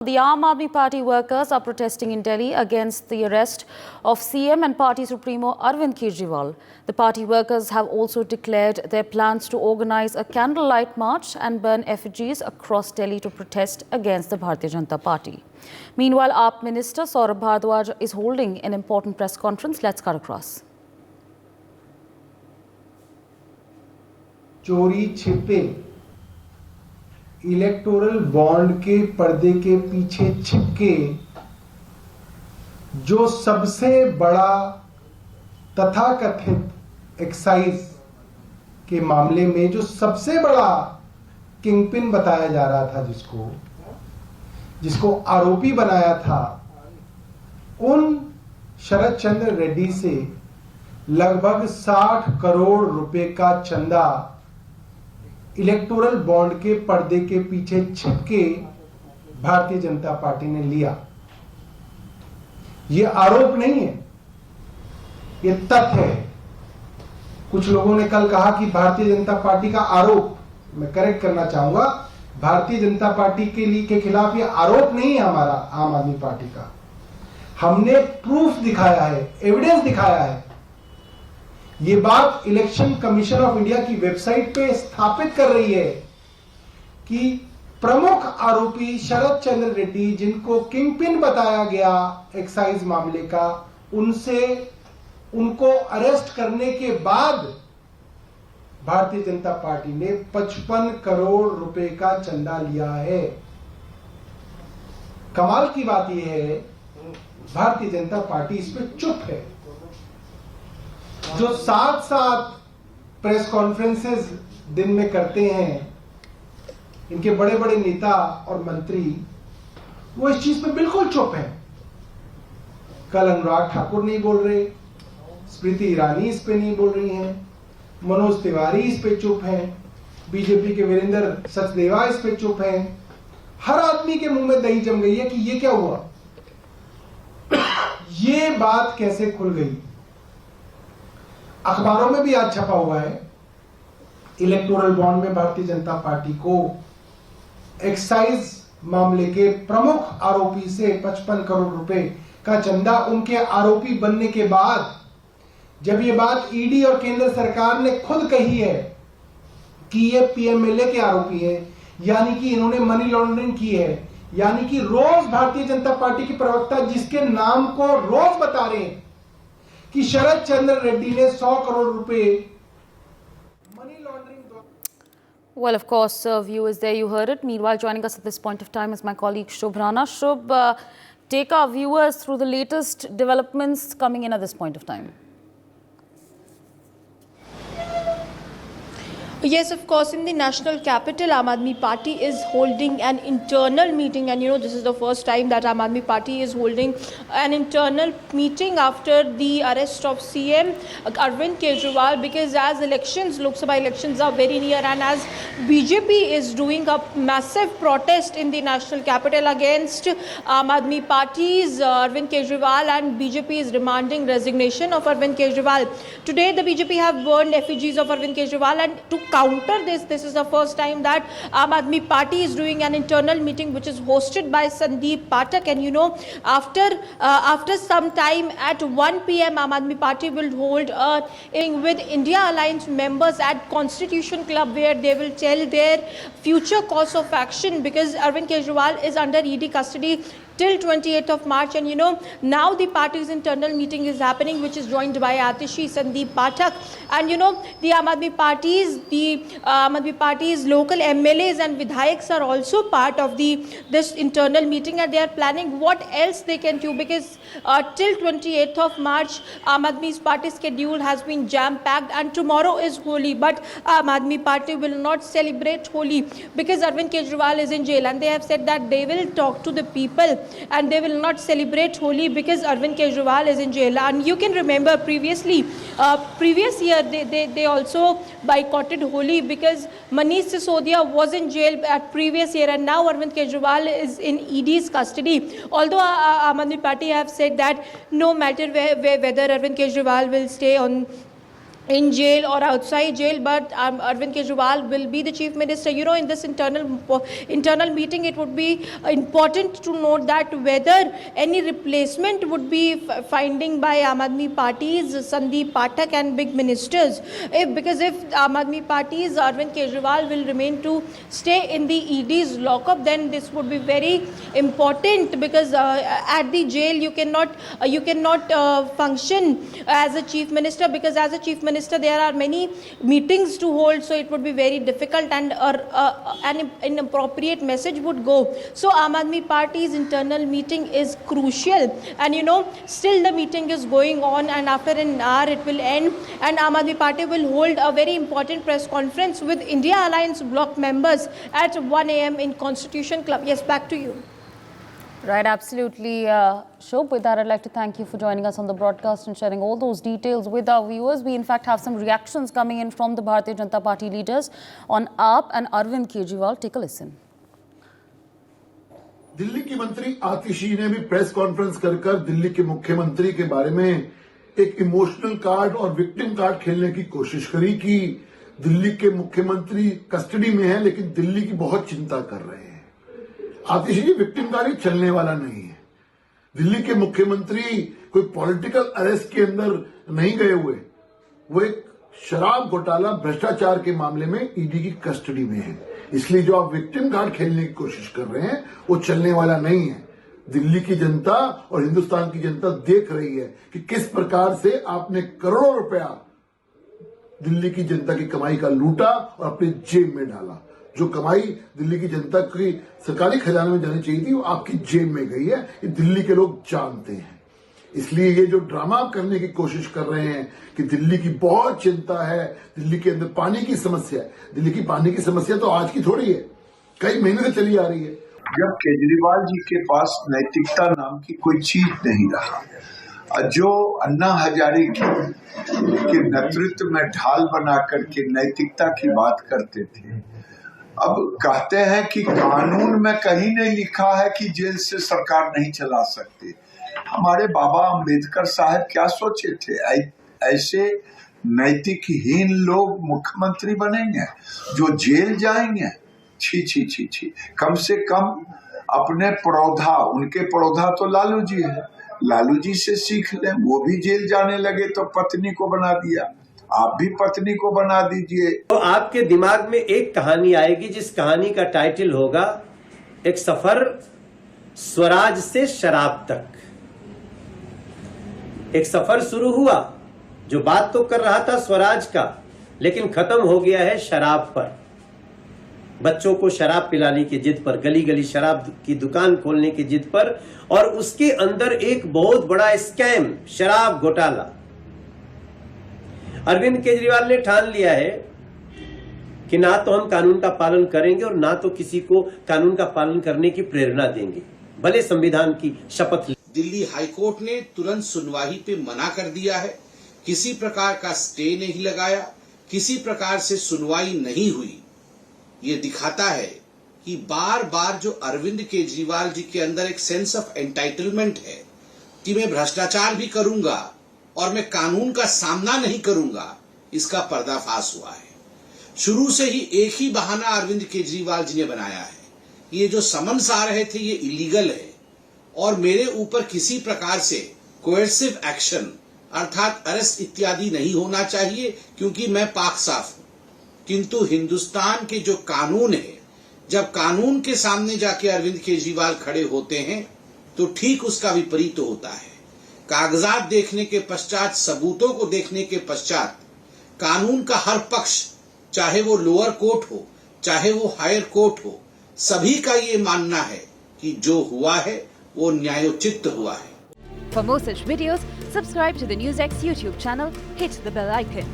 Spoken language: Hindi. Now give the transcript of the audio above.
The Aam Aadmi Party workers are protesting in Delhi against the arrest of CM and party supremo Arvind Kejriwal. The party workers have also declared their plans to organize a candlelight march and burn effigies across Delhi to protest against the Bharatiya Janata Party. Meanwhile, AAP Minister Saurabh Bhardwaj is holding an important press conference. Let's cut across. चोरी छिपे इलेक्टोरल बॉन्ड के पर्दे के पीछे छिपके जो सबसे बड़ा तथाकथित एक्साइज के मामले में जो सबसे बड़ा किंगपिन बताया जा रहा था, जिसको आरोपी बनाया था, उन शरद चंद्र रेड्डी से लगभग 60 करोड़ रुपए का चंदा इलेक्टोरल बॉन्ड के पर्दे के पीछे छिपके भारतीय जनता पार्टी ने लिया। यह आरोप नहीं है, यह तथ्य है। कुछ लोगों ने कल कहा कि भारतीय जनता पार्टी का आरोप, मैं करेक्ट करना चाहूंगा, भारतीय जनता पार्टी के खिलाफ यह आरोप नहीं है हमारा आम आदमी पार्टी का। हमने प्रूफ दिखाया है, एविडेंस दिखाया है। ये बात इलेक्शन कमीशन ऑफ इंडिया की वेबसाइट पे स्थापित कर रही है कि प्रमुख आरोपी शरद चंद्र रेड्डी, जिनको किंगपिन बताया गया एक्साइज मामले का, उनको अरेस्ट करने के बाद भारतीय जनता पार्टी ने 55 करोड़ रुपए का चंदा लिया है। कमाल की बात यह है, भारतीय जनता पार्टी इस पे चुप है। जो साथ प्रेस कॉन्फ्रेंसेस दिन में करते हैं इनके बड़े बड़े नेता और मंत्री, वो इस चीज पे बिल्कुल चुप हैं। कल अनुराग ठाकुर नहीं बोल रहे, स्मृति ईरानी इस पे नहीं बोल रही हैं, मनोज तिवारी इस पे चुप हैं, बीजेपी के वीरेंद्र सचदेवा इस पे चुप हैं। हर आदमी के मुंह में दही जम गई है कि ये क्या हुआ, ये बात कैसे खुल गई। अखबारों में भी आज छपा हुआ है, इलेक्टोरल बॉन्ड में भारतीय जनता पार्टी को एक्साइज मामले के प्रमुख आरोपी से 55 करोड़ रुपए का चंदा, उनके आरोपी बनने के बाद, जब ये बात ईडी और केंद्र सरकार ने खुद कही है कि ये पीएमएलए के आरोपी हैं, यानी कि इन्होंने मनी लॉन्ड्रिंग की है, यानी कि रोज भारतीय जनता पार्टी के प्रवक्ता जिसके नाम को रोज बता रहे हैं कि शरद चंद्र रेड्डी ने 100 करोड़ रुपए money laundering. Well, of course, viewers, there you heard it. Meanwhile, joining us at this point of time is my colleague Shubh Rana. Shubh, take our viewers through the latest developments coming in at this point of time. Yes, of course, in the national capital, Aam Aadmi Party is holding an internal meeting, and this is the first time that Aam Aadmi Party is holding an internal meeting after the arrest of CM Arvind Kejriwal, because as Lok Sabha elections are very near, and as BJP is doing a massive protest in the national capital against Aam Aadmi Party's Arvind Kejriwal, and BJP is demanding resignation of Arvind Kejriwal. Today, the BJP have burned effigies of Arvind Kejriwal, and to counter this is the first time that Aam Aadmi Party is doing an internal meeting which is hosted by Sandeep Pathak. And after some time at 1 p.m. Aam Aadmi Party will hold a meeting with India Alliance members at Constitution Club, where they will tell their future course of action, because Arvind Kejriwal is under ED custody till 28th of March. And now the party's internal meeting is happening, which is joined by Atishi, Sandeep Pathak, and the Aam Aadmi Party's local MLAs and Vidhayaks are also part of this internal meeting, and they are planning what else they can do, because till 28th of March Aam Aadmi Party's schedule has been jam-packed, and tomorrow is Holi, but Aam Aadmi Party will not celebrate Holi because Arvind Kejriwal is in jail, and they have said that they will talk to the people and they will not celebrate Holi because Arvind Kejriwal is in jail. And you can remember previous year they also boycotted Holi because Manish Sisodia was in jail at previous year, and now Arvind Kejriwal is in ED's custody. Although Aam Aadmi Party have said that no matter whether Arvind Kejriwal will stay on in jail or outside jail, but Arvind Kejriwal will be the chief minister. You know, in this internal meeting, it would be important to note that whether any replacement would be finding by Aam Aadmi Party's Sandeep Pathak and big ministers. Because if Aam Aadmi Party's Arvind Kejriwal will remain to stay in the ED's lockup, then this would be very important, because at the jail you cannot function as a chief minister, because as a chief minister there are many meetings to hold, so it would be very difficult, and an inappropriate message would go. So Aam Aadmi Party's internal meeting is crucial, and you know, still the meeting is going on, and after an hour it will end, and Aam Aadmi Party will hold a very important press conference with India Alliance bloc members at 1 a.m. in Constitution Club. Yes, back to you. Right, absolutely. Shobh, with that, I'd like to thank you for joining us on the broadcast and sharing all those details with our viewers. We, in fact, have some reactions coming in from the Bharatiya Janata Party leaders on AAP and Arvind Kejriwal. Take a listen. Delhi की मंत्री आतिशी ने भी प्रेस कॉन्फ्रेंस कर दिल्ली के मुख्यमंत्री के बारे में एक इमोशनल कार्ड और विक्टिम कार्ड खेलने की कोशिश करी कि दिल्ली के मुख्यमंत्री कस्टडी में है, लेकिन दिल्ली की बहुत चिंता कर रहे हैं। आतिशी जी, विक्टिम कार्ड चलने वाला नहीं है। दिल्ली के मुख्यमंत्री कोई पॉलिटिकल अरेस्ट के अंदर नहीं गए हुए, वो एक शराब घोटाला भ्रष्टाचार के मामले में ईडी की कस्टडी में है। इसलिए जो आप विक्टिम कार्ड खेलने की कोशिश कर रहे हैं वो चलने वाला नहीं है। दिल्ली की जनता और हिंदुस्तान की जनता देख रही है कि किस प्रकार से आपने करोड़ों रुपया दिल्ली की जनता की कमाई का लूटा और अपने जेब में डाला। जो कमाई दिल्ली की जनता की सरकारी खजाने में जानी चाहिए थी, वो आपकी जेब में गई है। ये दिल्ली के लोग जानते हैं। इसलिए ये जो ड्रामा आप करने की कोशिश कर रहे हैं कि दिल्ली की बहुत चिंता है, दिल्ली के अंदर पानी की समस्या है। दिल्ली की पानी की समस्या तो आज की थोड़ी है, कई महीने से चली आ रही है। जब केजरीवाल जी के पास नैतिकता नाम की कोई चीज नहीं रहा, जो अन्ना हजारे के नेतृत्व में ढाल बना करके नैतिकता की बात करते थे, अब कहते हैं कि कानून में कहीं नहीं लिखा है कि जेल से सरकार नहीं चला सकते। हमारे बाबा अंबेडकर साहब क्या सोचे थे? ऐसे नैतिकहीन लोग मुख्यमंत्री बनेंगे जो जेल जाएंगे? छी छी छी छी। कम से कम अपने पड़ौधा, उनके पड़ौधा तो लालू जी है, लालू जी से सीख लें। वो भी जेल जाने लगे तो पत्नी को बना दिया, आप भी पत्नी को बना दीजिए। तो आपके दिमाग में एक कहानी आएगी जिस कहानी का टाइटल होगा एक सफर स्वराज से शराब तक। एक सफर शुरू हुआ जो बात तो कर रहा था स्वराज का, लेकिन खत्म हो गया है शराब पर। बच्चों को शराब पिलाने की जिद पर, गली गली शराब की दुकान खोलने की जिद पर, और उसके अंदर एक बहुत बड़ा स्कैम, शराब घोटाला। अरविंद केजरीवाल ने ठान लिया है कि ना तो हम कानून का पालन करेंगे और ना तो किसी को कानून का पालन करने की प्रेरणा देंगे, भले संविधान की शपथ। दिल्ली हाईकोर्ट ने तुरंत सुनवाई पे मना कर दिया है, किसी प्रकार का स्टे नहीं लगाया, किसी प्रकार से सुनवाई नहीं हुई। ये दिखाता है कि बार बार जो अरविंद केजरीवाल जी के अंदर एक सेंस ऑफ एंटाइटलमेंट है कि मैं भ्रष्टाचार भी करूंगा और मैं कानून का सामना नहीं करूंगा, इसका पर्दाफाश हुआ है। शुरू से ही एक ही बहाना अरविंद केजरीवाल जी ने बनाया है, ये जो समन्स आ रहे थे ये इलीगल है और मेरे ऊपर किसी प्रकार से कोएर्सिव एक्शन अर्थात अरेस्ट इत्यादि नहीं होना चाहिए क्योंकि मैं पाक साफ हूं। किंतु हिंदुस्तान के जो कानून है, जब कानून के सामने जाके अरविंद केजरीवाल खड़े होते हैं तो ठीक उसका विपरीत होता है। कागजात देखने के पश्चात, सबूतों को देखने के पश्चात कानून का हर पक्ष, चाहे वो लोअर कोर्ट हो चाहे वो हायर कोर्ट हो, सभी का ये मानना है कि जो हुआ है वो न्यायोचित हुआ है। For more such videos, subscribe to the NewsX YouTube channel, hit the bell icon.